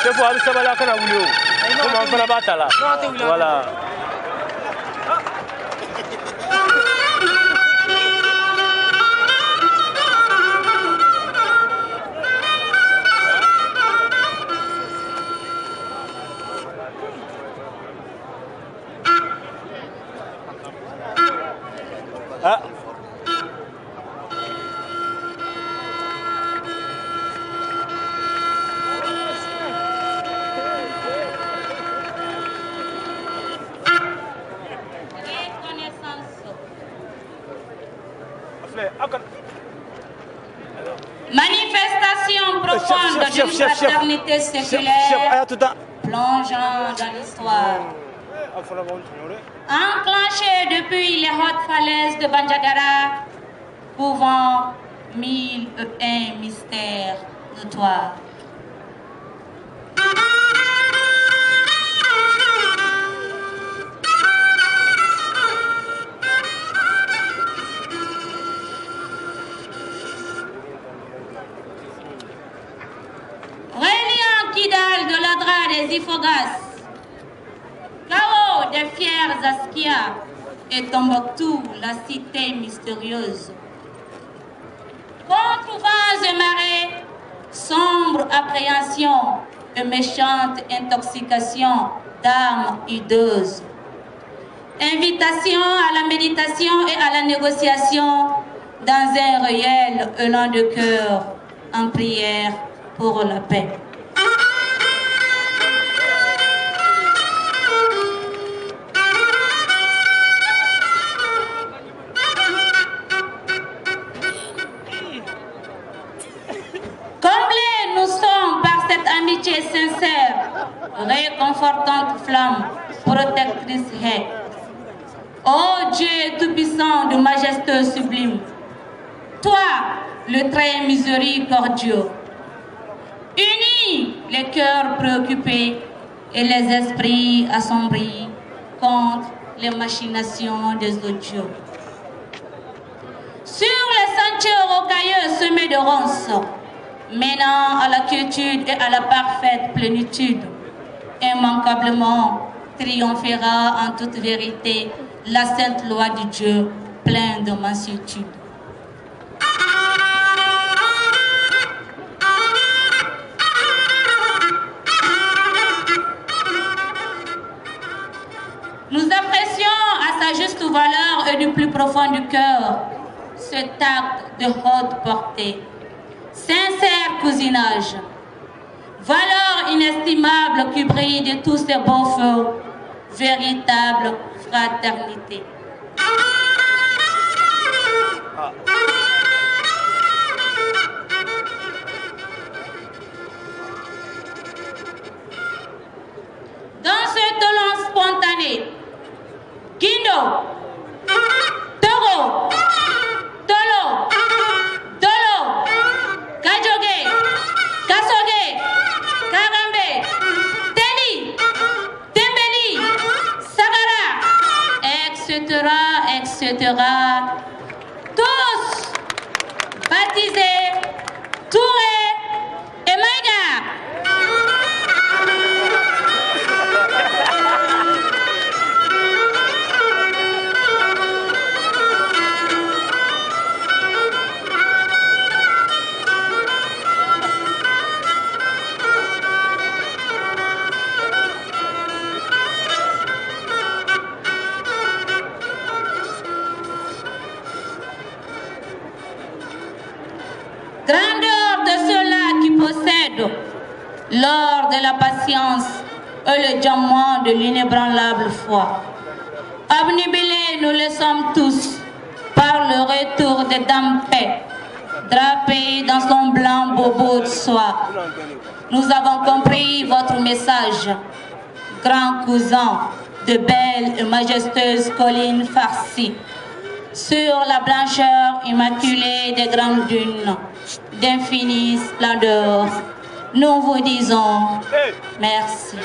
C'est pour aller savoir la canne. Comment on fait la bataille là? Voilà. Ah. Manifestation profonde d'une fraternité séculaire plongeant dans l'histoire. Enclenchée depuis les hautes falaises de Bandiagara, pouvant 1001 mystères notoires. Reliant Kidal de l'Adra des Ifogas, Gao des fiers Askia et Tombouctou, la cité mystérieuse. Contre vents et marées, sombre appréhension et méchante intoxication d'armes hideuses. Invitation à la méditation et à la négociation dans un réel élan de cœur en prière pour la paix. Comblés nous sommes par cette amitié sincère, réconfortante flamme, protectrice haie. Ô Dieu tout-puissant de majesté sublime, toi, le très miséricordieux, unis les cœurs préoccupés et les esprits assombris contre les machinations des odieux. Sur les sentiers rocailleux semés de ronces, menant à la quiétude et à la parfaite plénitude, immanquablement triomphera en toute vérité la sainte loi de Dieu, pleine de mansuétude. Nous apprécions à sa juste valeur et du plus profond du cœur cet acte de haute portée, sincère cousinage, valeur inestimable qui brille de tous ses beaux feux, véritable fraternité. Dans ce talent spontané, Guindo, Toro, Tolo, Dolo, Kajoge, Kasoge, Karambe, Teli, Tembeli, Sagara, etc., tous baptisés, Touré et Maïga. Grandeur de ceux-là qui possèdent l'or de la patience et le diamant de l'inébranlable foi. Obnubilés, nous le sommes tous par le retour des dames paix, drapées dans son blanc bobo de soie. Nous avons compris votre message, grand cousin de belles et majestueuses collines farcies, sur la blancheur immaculée des grandes dunes, d'infinie splendeur. Nous vous disons merci.